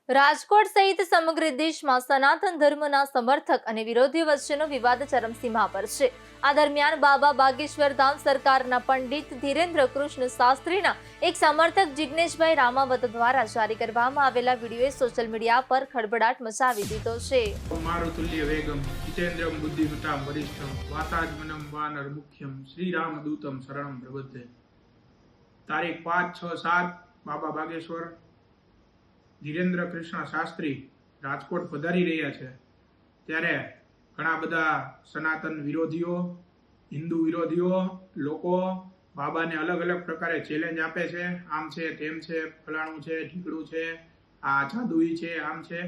રાજકોટ સહિત સમગ્ર દેશમાં સનાતન ધર્મના સમર્થક અને વિરોધી વચ્ચેનો વિવાદ ચરમસીમા પર છે। આ દરમિયાન બાબા બાગેશ્વર ધામ સરકારના પંડિત ધીરેન્દ્ર કૃષ્ણ શાસ્ત્રીના એક સમર્થક જિગ્નેશભાઈ રામાવત દ્વારા જારી કરવામાં આવેલા વિડીયોએ સોશિયલ મીડિયા પર ખળભળાટ મચાવી દીધો છે। મારુતુલ્ય વેગમ જીતેન્દ્રમ બુદ્ધિમતામ વરિષ્ઠમ વાતાજમનમ વાનર મુખ્યમ શ્રી રામદૂતમ શરણમ પ્રબધ્યે। તારીખ 5-6-7 બાબા બાગેશ્વર ધીરેન્દ્ર કૃષ્ણ શાસ્ત્રી રાજકોટ પધારી રહ્યા છે, ત્યારે ઘણા બધા સનાતન વિરોધીઓ, હિન્દુ વિરોધીઓ લોકો બાબાને અલગ અલગ પ્રકારે ચેલેન્જ આપે છે। આમ છે, તેમ છે, ફલાણું છે, ઢીકડું છે, આ જાદુઈ છે, આમ છે।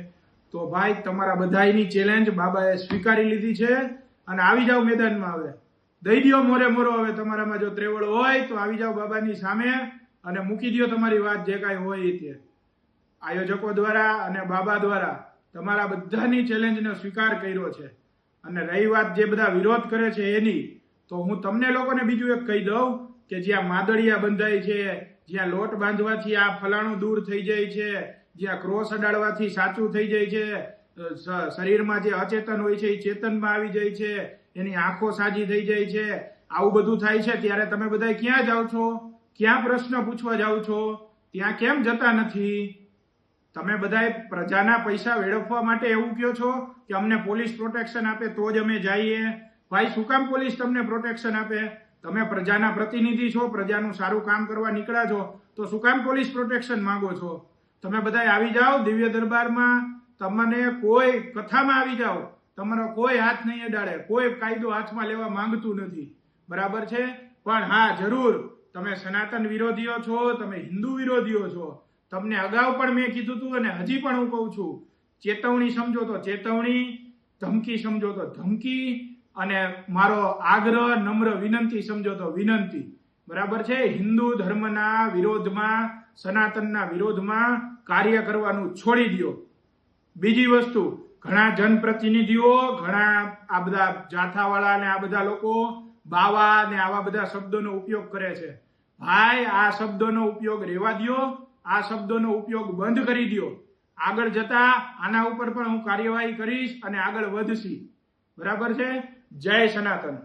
તો ભાઈ, તમારા બધાની ચેલેન્જ બાબાએ સ્વીકારી લીધી છે અને આવી જાઓ મેદાનમાં। હવે દઈ દો મોરે મોરો। હવે તમારામાં જો ત્રેવડ હોય તો આવી જાઓ બાબાની સામે અને મૂકી દો તમારી વાત જે કાંઈ હોય તે। આયોજકો દ્વારા અને બાબા દ્વારા તમારા બધાની ચેલેન્જનો સ્વીકાર કર્યો છે। અને રહી વાત જે બધા વિરોધ કરે છે એની, તો હું તમને લોકોને બીજું એક કહી દઉં કે જ્યાં માદળિયા બંધાય છે, જ્યાં લોટ બાંધવાથી આ ફલાણું દૂર થઈ જાય છે, જ્યાં ક્રોસ અડાડવાથી સાચું થઈ જાય છે, શરીરમાં જે અચેતન હોય છે એ ચેતનમાં આવી જાય છે, એની આંખો સાજી થઈ જાય છે, આવું બધું થાય છે, ત્યારે તમે બધા ક્યાં જાઓ છો? ક્યાં પ્રશ્ન પૂછવા જાઓ છો? ત્યાં કેમ જતા નથી? તમે બધાએ પ્રજાના પૈસા વેડફવા માટે એવું કહો છો કે અમને પોલીસ પ્રોટેક્શન આપે તો જ અમે જઈએ। ભાઈ, શું કામ પોલીસ તમને પ્રોટેક્શન આપે? તમે પ્રજાના પ્રતિનિધિ છો, પ્રજાનું સારું કામ કરવા નીકળ્યા છો, તો શું કામ પોલીસ પ્રોટેક્શન માંગો છો? તમે બધાએ આવી જાઓ દિવ્ય દરબારમાં, તમને કોઈ કથામાં આવી જાઓ, તમારો કોઈ હાથ નહીં અડાડે, કોઈ કાયદો હાથમાં લેવા માંગતું નથી, બરાબર છે? પણ હા, જરૂર તમે સનાતન વિરોધીઓ છો, તમે હિન્દુ વિરોધીઓ છો, તમને અગાઉ પણ મેં કીધું હતું અને હજી પણ હું કહું છું, ચેતવણી સમજો તો ચેતવણી, ધમકી સમજો તો ધમકી, અને મારો આગ્રહ, નમ્ર વિનંતી સમજો તો વિનંતી, બરાબર છે? હિન્દુ ધર્મના વિરોધમાં, સનાતનના વિરોધમાં કાર્ય કરવાનું છોડી દો। બીજી વસ્તુ, ઘણા જનપ્રતિનિધિઓ, ઘણા આ બધા જાથાવાળા અને આ બધા લોકો બાવા અને આવા બધા શબ્દોનો ઉપયોગ કરે છે। ભાઈ, આ શબ્દોનો ઉપયોગ રહેવા દો, આ શબ્દોનો ઉપયોગ બંધ કરી દો। આગળ જતા આના ઉપર પણ હું કાર્યવાહી કરીશ અને આગળ વધશી, બરાબર છે? જય સનાતન।